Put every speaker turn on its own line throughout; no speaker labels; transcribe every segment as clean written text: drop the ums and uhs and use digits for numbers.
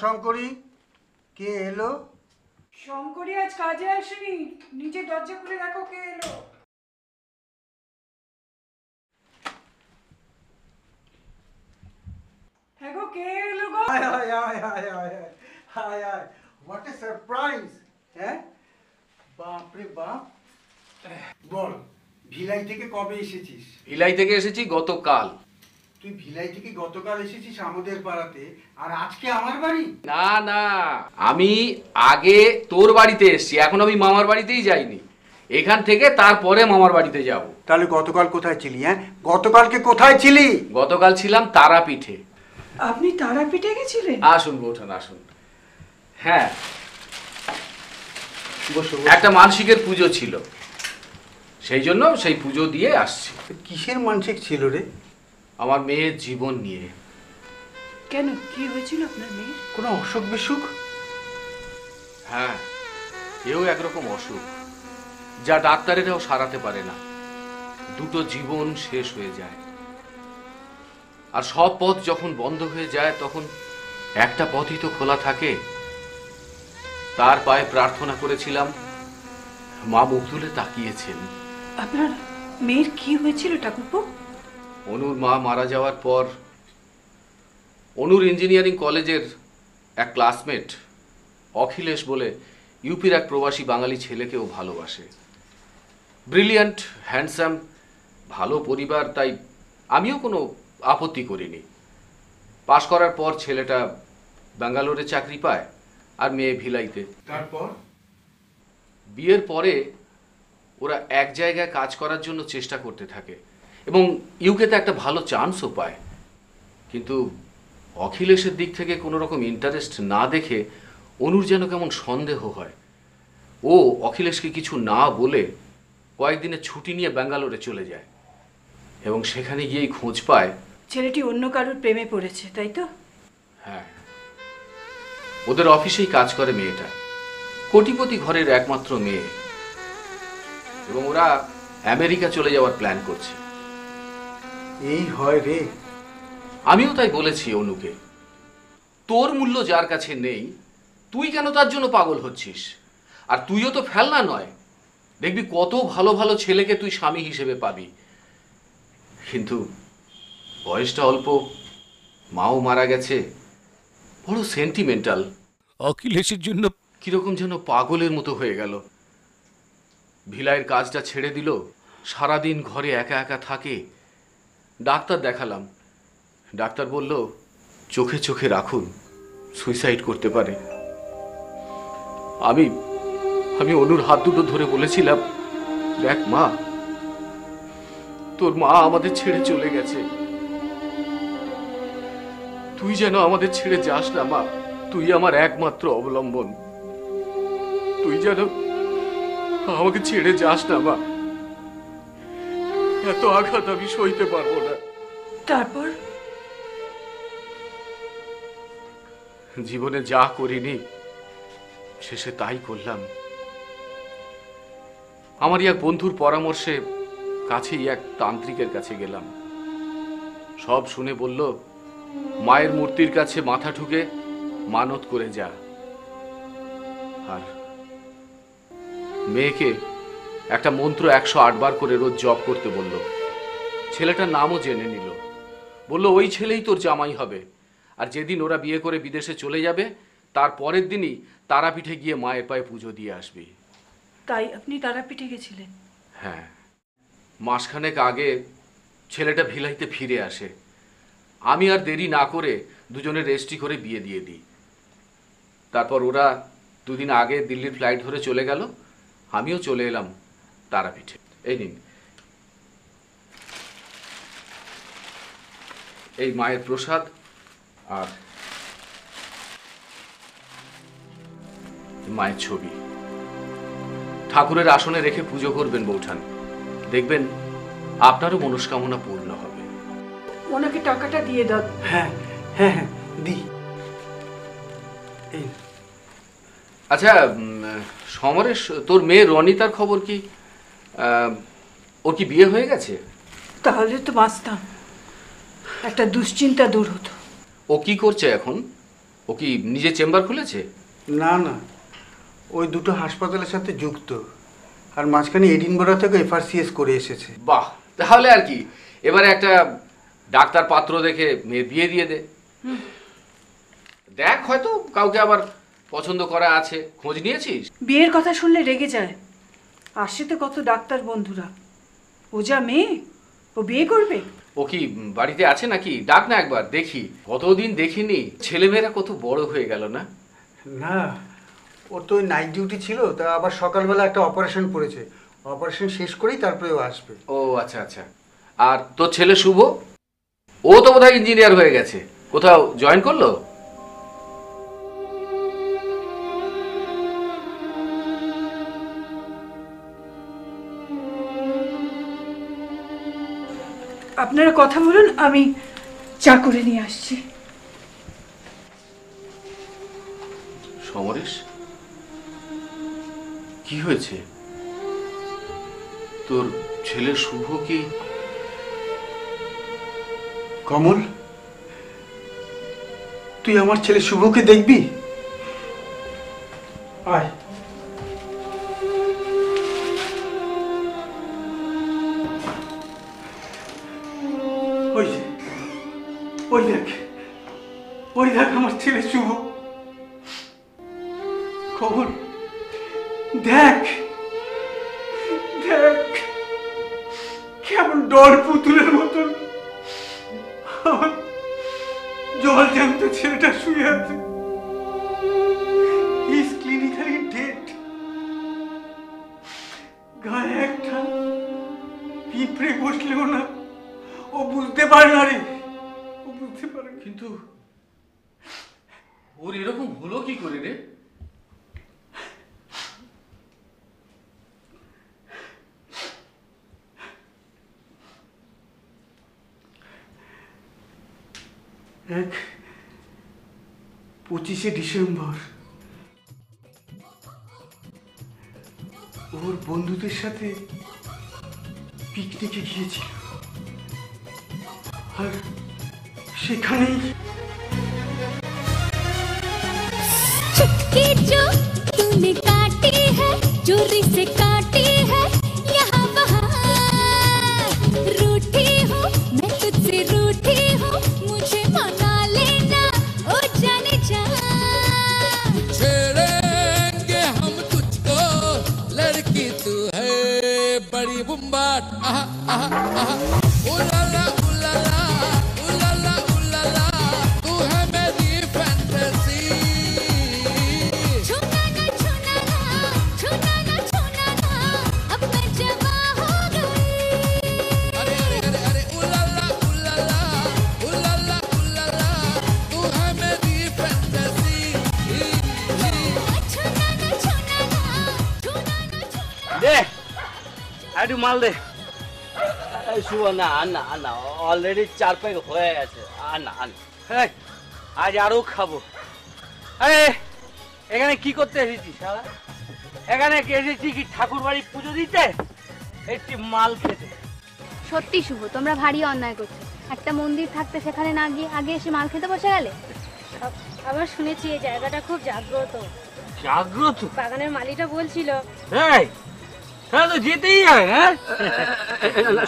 শঙ্করী, কে এলো?
শঙ্করী আজ কাজে আসেনি, নিচে দরজা খুলে দেখো কে এলো। হ্যাঁ গো, কে এলো গো?
হায় হায় হায় হায় হায় হায় হায়, হোয়াট এ সারপ্রাইজ! হ্যাঁ, বাপরে বাপ। বল, ভিলাই থেকে কবে এসেছিস?
ভিলাই থেকে এসেছি গতকাল।
তুই ভিলাই থেকে গতকাল এসেছিস আমাদের পাড়াতে, আর আজকে আমার বাড়ি?
না না, আমি আগে তোর বাড়িতে এসেছি, এখন আমি মামার বাড়িতেই যাইনি। এখান থেকে তারপরে মামার বাড়িতে যাব।
তাহলে গতকাল কোথায় ছিলি? হ্যাঁ, গতকালকে কোথায় ছিলি?
গতকাল ছিলাম তারাপীঠে।
আপনি তারাপীঠে গেছিলেন?
আসুন বৌঠান আসুন। হ্যাঁ,
বসো।
একটা মানসিকের পুজো ছিল, সেই জন্য সেই পুজো দিয়ে আসছি।
কিসের মানসিক ছিল রে?
আমার মেয়ের জীবন নিয়ে।
কেন, কি হয়েছিল আপনার মেয়ের?
কোনো অসুখ বিসুখ?
হ্যাঁ, এও একরকম অসুখ, যা ডাক্তারেরাও সারাতে পারে না। দুটো জীবন শেষ হয়ে যায়, আর সব পথ যখন বন্ধ হয়ে যায় তখন একটা পথই তো খোলা থাকে। তার পায়ে প্রার্থনা করেছিলাম, মা মুখ তুলে তাকিয়েছেন।
আপনার মেয়ের কি হয়েছিল ঠাকুরপো?
অনুর মা মারা যাওয়ার পর অনুর ইঞ্জিনিয়ারিং কলেজের এক ক্লাসমেট অখিলেশ বলে ইউপির এক প্রবাসী বাঙালি ছেলেকেও ভালোবাসে। ব্রিলিয়ান্ট, হ্যান্ডসাম, ভালো পরিবার, তাই আমিও কোনো আপত্তি করিনি। পাশ করার পর ছেলেটা ব্যাঙ্গালোরে চাকরি পায় আর মেয়ে ভিলাইতে।
তারপর?
বিয়ের পরে ওরা এক জায়গায় কাজ করার জন্য চেষ্টা করতে থাকে এবং ইউকেতে একটা ভালো চান্সও পায়। কিন্তু অখিলেশের দিক থেকে কোনো রকম ইন্টারেস্ট না দেখে অনুর যেন কেমন সন্দেহ হয়। ও অখিলেশকে কিছু না বলে কয়েকদিনের ছুটি নিয়ে ব্যাঙ্গালোরে চলে যায় এবং সেখানে গিয়েই খোঁজ পায়
ছেলেটি অন্য কারোর প্রেমে পড়েছে, তাই তো?
হ্যাঁ, ওদের অফিসেই কাজ করে মেয়েটা, কোটিপতি ঘরের একমাত্র মেয়ে, এবং ওরা আমেরিকা চলে যাওয়ার প্ল্যান করছে।
এই হয় রে।
আমিও তাই বলেছি অনুকে, তোর মূল্য যার কাছে নেই তুই কেন তার জন্য পাগল হচ্ছিস? আর তুইও তো ফেলনা নয়, দেখবি কত ভালো ভালো ছেলেকে তুই স্বামী হিসেবে পাবি। কিন্তু বয়সটা অল্প, মাও মারা গেছে, বড় সেন্টিমেন্টাল।
অখিলেশের জন্য
কিরকম যেন পাগলের মতো হয়ে গেল। ভিলাইয়ের কাজটা ছেড়ে দিল, সারাদিন ঘরে একা একা থাকে। ডাক্তার দেখালাম, ডাক্তার বলল চোখে চোখে রাখুন, সুইসাইড করতে পারে। আমি আমি অনুর হাত দুটো ধরে বলেছিলাম, দেখ মা, তোর মা আমাদের ছেড়ে চলে গেছে, তুই যেন আমাদের ছেড়ে যাস না মা, তুই আমার একমাত্র অবলম্বন, তুই যেন আমাকে ছেড়ে যাস না মা, এত আঘাত আমি সইতে পারবো না।
তারপর?
জীবনে যা করিনি শেষে তাই করলাম। আমারই এক বন্ধুর পরামর্শে কাছেই এক তান্ত্রিকের কাছে গেলাম। সব শুনে বলল, মায়ের মূর্তির কাছে মাথা ঠুকে মানত করে যা। আর মেয়েকে একটা মন্ত্র 108 বার করে রোজ জপ করতে বলল। ছেলেটার নামও জেনে নিল, বলল ওই ছেলেই তোর জামাই হবে, আর যেদিন ওরা বিয়ে করে বিদেশে চলে যাবে তার পরের দিনই তারাপীঠে গিয়ে মায়ের পায়ে পুজো দিয়ে আসবি।
তাই আপনি তারাপীঠে গেছিলেন?
হ্যাঁ, মাসখানেক আগে ছেলেটা ভিলাইতে ফিরে আসে। আমি আর দেরি না করে দুজনে রেজিস্ট্রি করে বিয়ে দিয়ে দিই। তারপর ওরা দুদিন আগে দিল্লির ফ্লাইট ধরে চলে গেল, আমিও চলে এলাম তারাপীঠে। এই নিন, এই মায়ের প্রসাদ আর মায়ের ছবি। ঠাকুরের আসনে রেখে পুজো করবেন বৌঠান, দেখবেন আপনারও মনস্কামনা পূর্ণ হবে।
ওনাকে টাকাটা দিয়ে দাও।
হ্যাঁ হ্যাঁ হ্যাঁ, দি। এই
আচ্ছা সমরেশ, তোর মেয়ে রনিতার খবর কি? ওর কি বিয়ে হয়ে গেছে?
তাহলে তো বাঁচতাম, একটা দুশ্চিন্তা দূর হতো।
ও কি করছে এখন? ও কি নিজে চেম্বার খুলেছে?
না না, ওই দুটো হাসপাতালের সাথে যুক্ত, আর মাঝখানে এডিনবরা থেকে FRCS করে এসেছে।
বাহ, তাহলে আর কি, এবারে একটা ডাক্তার পাত্র দেখে মেয়ে বিয়ে দিয়ে দে। দেখ, হয়তো কাউকে আবার পছন্দ করা আছে। খোঁজ নিয়েছিস?
বিয়ের কথা শুনলে রেগে যায়। আসছে তো কত ডাক্তার বন্ধুরা। ও যা মেয়ে, ও বিয়ে করবে?
ও কি বাড়িতে আছে নাকি? ডাক না একবার দেখি, কতদিন দেখিনি। ছেলেমেয়েরা কত বড় হয়ে গেল না?
না, ওর তো নাইট ডিউটি ছিল, তা আবার সকালবেলা একটা অপারেশন পড়েছে। অপারেশন শেষ করেই তারপরে ও আসবে।
ও আচ্ছা আচ্ছা। আর তোর ছেলে শুভ, ও তো বোধহয় ইঞ্জিনিয়ার হয়ে গেছে, কোথাও জয়েন করলো?
আপনারা কথা বলুন, আমি চা করে নিয়ে আসছি।
সমরেশ, কি হয়েছে? তোর ছেলে শুভ কি?
কমল, তুই আমার ছেলে শুভকে দেখবি? আয়। ওই যে, ওই দেখ, ওই দেখ আমার ছেলে শুভ। কমল, দেখ দেখ, কেমন ডর পুতুলের মতন আমার জল জ্যান্ত ছেলেটা শুয়ে আছে। Is clinically dead. গায়ে একটা পিঁপড়ে বসলেও না ও বুঝতে পারে না রে, ও বুঝতে পারে।
কিন্তু ওর এরকম হলো কি করে রে?
এক 25শে ডিসেম্বর ওর বন্ধুদের সাথে পিকনিকে গিয়েছিল, আর সেখানেই
चुटकी जो तूने काटी है, चोरी से काटी है, यहाँ वहाँ रूठी हूँ मैं, तुझसे रूठी हूँ, मुझे मना लेना ओ जाने जा।
छेड़ेंगे हम तुझको, लड़की तू है बड़ी बुम्बाट। आहा आहा आहा, उलाला उलाला उलाला उलाला, तू है मेरी फैंटेसी।
छूना ना छूना ना, छूना ना छूना ना, अब मैं जवां हो गई।
अरे अरे अरे अरे, उलाला उलाला उलाला उलाला, तू है मेरी फैंटेसी।
छूना ना छूना ना, छूना ना छूना।
দে একটু মাল দে। এই শুভ, না আন্না আন্না, অলরেডি 4 প্যাক হয়ে গেছে। আন্না আন্না, এই আজ আরো খাবো। এই এখানে কি করতে এসেছিস শালা? এখানে কি এসেছি কি ঠাকুর বাড়ি পুজো দিতে? একটি মাল খেতে।
সত্যি শুভ, তোমরা ভারী অন্যায় করছো। একটা মন্দির থাকতে সেখানে না গিয়ে আগে এসে মাল খেতে বসে গেলে।
আবার শুনেছি এই জায়গাটা খুব জাগ্রত।
জাগ্রত?
বাগানের মালিটা বলছিল।
এই হ্যাঁ, তো যেতেই হয়। হ্যাঁ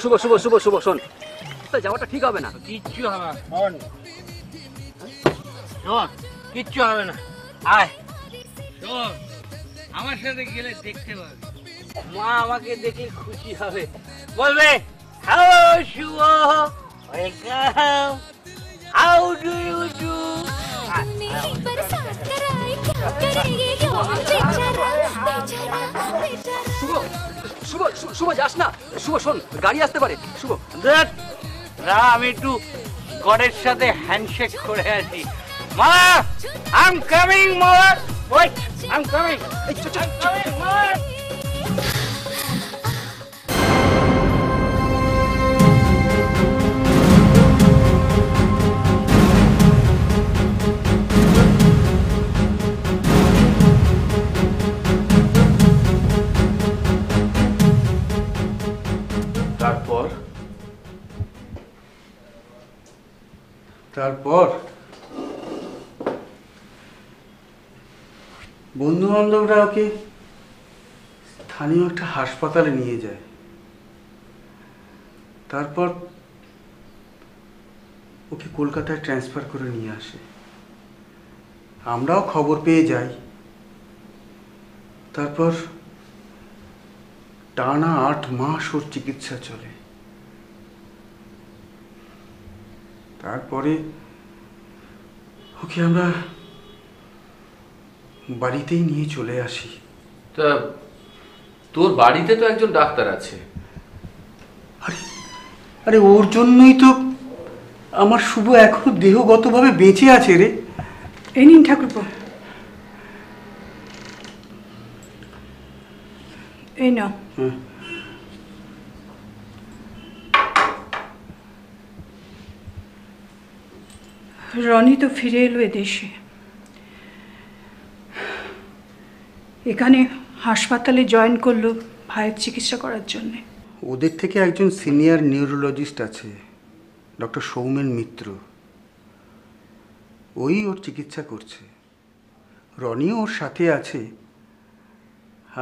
শুভ শুভ শুভ শুভ, শোন, তো যাওয়াটা ঠিক হবে না। কিচ্ছু হবে না, শোন শোন, কিচ্ছু হবে না। আয় শোন, আমার সাথে গেলে দেখতে পাবে, মা আমাকে দেখে খুশি হবে, বলবে hello Shubho, welcome, how do you do.
बरसात कराए क्या करेंगे यो बेचारा बेचारा बेचारा।
শুভ শুভ শুভ, যাস না শুভ, শোন গাড়ি আসতে পারে। শুভ দেখ না, আমি একটু গডের সাথে হ্যান্ডশেক করে আসি। মা আই এম কামিং, মা ওয়েট, আই এম কামিং। এই চল চল চল, মা।
তারপর
তারপর বন্ধু বান্ধবরা ওকে স্থানীয় একটা হাসপাতালে নিয়ে যায়। তারপর ওকে কলকাতায় ট্রান্সফার করে নিয়ে আসে। আমরাও খবর পেয়ে যাই। তারপর টানা 8 মাস ওর চিকিৎসা চলে। তারপরে ওকে আমরা বাড়িতেই নিয়ে চলে আসি।
তা তোর বাড়িতে তো একজন ডাক্তার আছে।
আরে ওর জন্যই তো আমার শুভ এখনো দেহগতভাবে বেঁচে আছে রে।
এই নিন ঠাকুরপো, এই নাও। রনি তো ফিরে এলো এদেশে। এখানে হাসপাতালে জয়েন করলো ভাইয়ের চিকিৎসা করার জন্যে।
ওদের থেকে একজন সিনিয়র নিউরোলজিস্ট আছে, ডক্টর সৌমেন মিত্র। ওই ওর চিকিৎসা করছে। রনিও ওর সাথে আছে।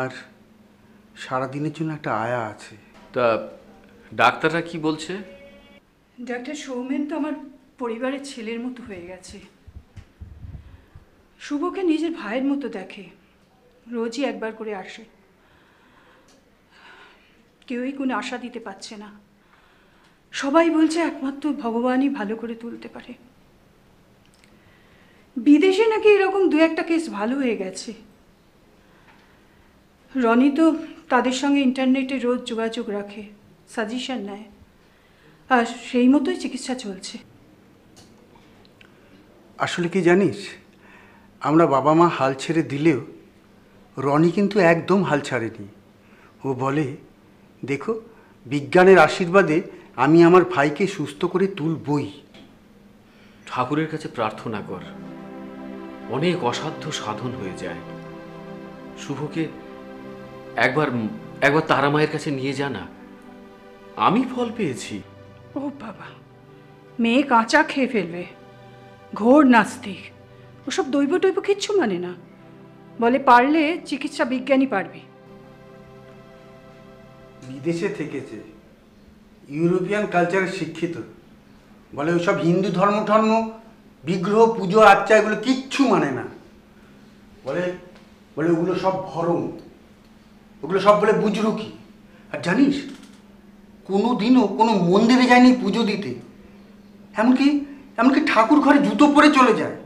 আর সারাদিনের জন্য একটা আয়া আছে।
তা ডাক্তাররা কি বলছে?
ডাক্তার সৌমেন তো আমার পরিবারের ছেলের মতো হয়ে গেছে। শুভকে নিজের ভাইয়ের মতো দেখে, রোজই একবার করে আসে। কেউই কোনো আশা দিতে পারছে না। সবাই বলছে একমাত্র ভগবানই ভালো করে তুলতে পারে। বিদেশে নাকি এরকম 2-1টা কেস ভালো হয়ে গেছে। রনি তো তাদের সঙ্গে ইন্টারনেটে রোজ যোগাযোগ রাখে, সাজেশন নেয়, আর সেই মতোই চিকিৎসা চলছে।
আসলে কি জানিস, আমরা বাবা মা হাল ছেড়ে দিলেও রনি কিন্তু একদম হাল ছাড়েনি। ও বলে, দেখো, বিজ্ঞানের আশীর্বাদে আমি আমার ভাইকে সুস্থ করে তুলবই।
ঠাকুরের কাছে প্রার্থনা কর, অনেক অসাধ্য সাধন হয়ে যায়। শুভকে একবার তারা মায়ের কাছে নিয়ে যা না, আমি ফল পেয়েছি।
ও বাবা, মেয়ে কাঁচা খেয়ে ফেলবে, ঘোর নাস্তিক, ওসব দৈব টৈব কিচ্ছু মানে না। বলে পারলে চিকিৎসা বিজ্ঞানী পারবে।
বিদেশে থেকেছে, ইউরোপিয়ান কালচারে শিক্ষিত। বলে ওইসব হিন্দু ধর্ম বিগ্রহ পুজো আচ্চা এগুলো কিচ্ছু মানে না। বলে ওগুলো সব ভরম, ওগুলো সব বলে বুজরুকি। আর জানিস, কোনো দিনও কোনো মন্দিরে যায়নি পুজো দিতে। এমনকি ঠাকুর ঘরে জুতো পরে চলে যায়।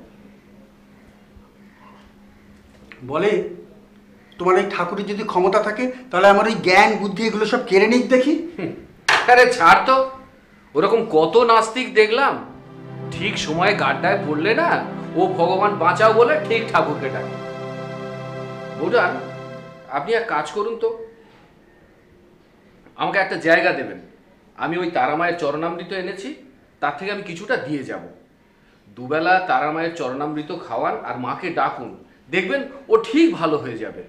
বলে, তোমার এই ঠাকুরের যদি ক্ষমতা থাকে তাহলে আমার ওই জ্ঞান বুদ্ধি এগুলো সব কেড়ে নিক দেখি।
আরে ছাড় তো, ওরকম কত নাস্তিক দেখলাম, ঠিক সময়ে গাড্ডায় পড়লে না ও ভগবান বাঁচাও বলে ঠিক ঠাকুরকে ডাকে। বোঝান, আপনি এক কাজ করুন তো, আমাকে একটা জায়গা দেবেন, আমি ওই তারামায়ের চরণামৃত এনেছি, তার থেকে আমি কিছুটা দিয়ে যাব। দুবেলা তারামায়ের চরণামৃত খাওয়ান আর মাকে ডাকুন, দেখবেন ও ঠিক ভালো হয়ে যাবে।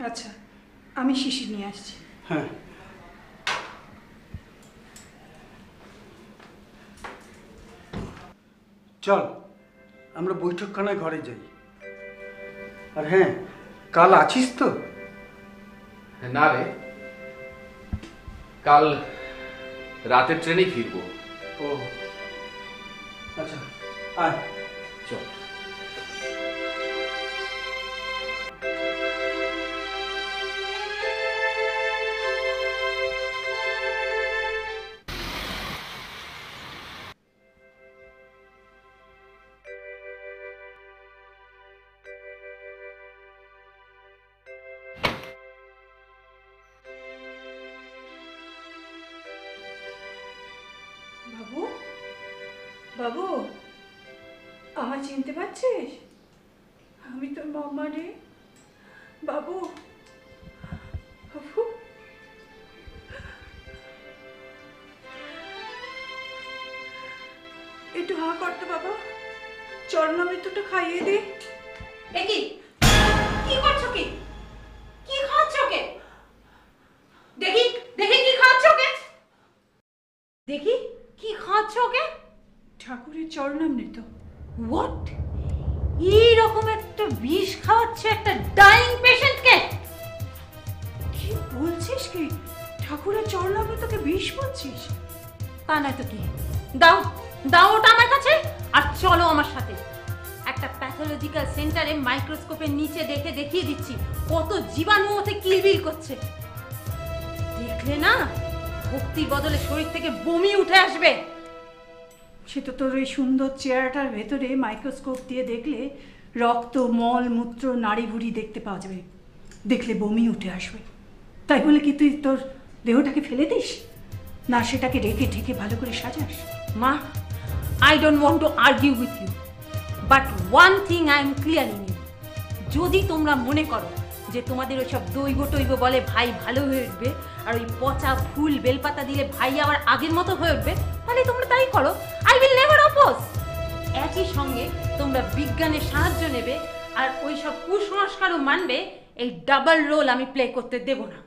আচ্ছা, আমি শিশির নিয়ে আসছি।
হ্যাঁ, চল আমরা বৈঠকখানায় ঘরে যাই। আর হ্যাঁ, কাল আছিস তো?
না রে, কাল রাতের ট্রেনেই ফিরবো।
ও আচ্ছা, আয়
চল।
বাবু, বাবু, আমায় চিনতে পারছিস? আমি তোর মাম্মা রে। বাবু, বাবু, একটু হা করতো বাবা, চরণামৃতটা খাইয়ে দে।
দেখি কি করছো, কি কি খাচ্ছ কে? দেখি দেখি কি খাচ্ছ কে? দেখি কি খাচ্ছ কে?
ঠাকুরের চরণামৃত।
হোয়াট? এই রকম একটা বিষ খাওয়া খাওয়াচ্ছে একটা ডাইং পেশেন্টকে?
কি বলছিস কি? ঠাকুরের চর লাগলে তোকে বিষ বলছিস?
তা নয় তো কি, দাও দাও ওটা আমার কাছে আর চলো আমার সাথে। একটা প্যাথোলজিক্যাল সেন্টারে মাইক্রোস্কোপের নিচে দেখে দেখিয়ে দিচ্ছি কত জীবাণু ওতে কিলবিল করছে। দেখলে না, ভক্তির বদলে শরীর থেকে বমি উঠে আসবে।
সে তো তোর ওই সুন্দর চেহারাটার ভেতরে মাইক্রোস্কোপ দিয়ে দেখলে রক্ত, মল, মূত্র, নাড়ি ভুড়ি দেখতে পাওয়া যাবে, দেখলে বমি উঠে আসবে। তাই বলে কি তুই তোর দেহটাকে ফেলে দিস না, সেটাকে রেখে ঠেকে ভালো করে সাজাস?
মা, I don't want to argue with you, but one thing I am clear in you. যদি তোমরা মনে করো যে তোমাদের ওইসব দৈব টৈব বলে ভাই ভালো হয়ে উঠবে আর ওই পচা ফুল বেলপাতা দিলে ভাই আবার আগের মতো হয়ে উঠবে, তাহলে তোমরা তাই করো। I will never oppose. একই সঙ্গে তোমরা বিজ্ঞানের সাহায্য নেবে আর ওইসব কুসংস্কারও মানবে, এই ডাবল রোল আমি প্লে করতে দেব না।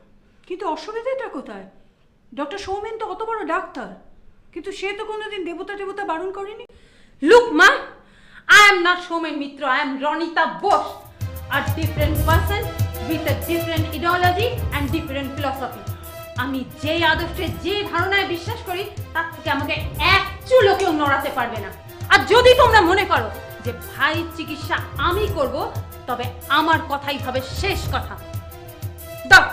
কিন্তু অসুবিধাটা কোথায়? ডক্টর সৌমেন তো অত বড় ডাক্তার, কিন্তু সে তো কোনোদিন দেবতা দেবতা বারণ করেনি।
Look ma, I am not Shomen Mitra, I am Ronita Bosch, a different person with a different ideology and different philosophy. আমি যে আদর্শে যে ধারণায় বিশ্বাস করি তার থেকে আমাকে এক চুলও কেউ নড়াতে পারবে না। আর যদি তোমরা মনে করো যে ভাই চিকিৎসা আমি করব, তবে আমার কথাই হবে শেষ কথা। দাও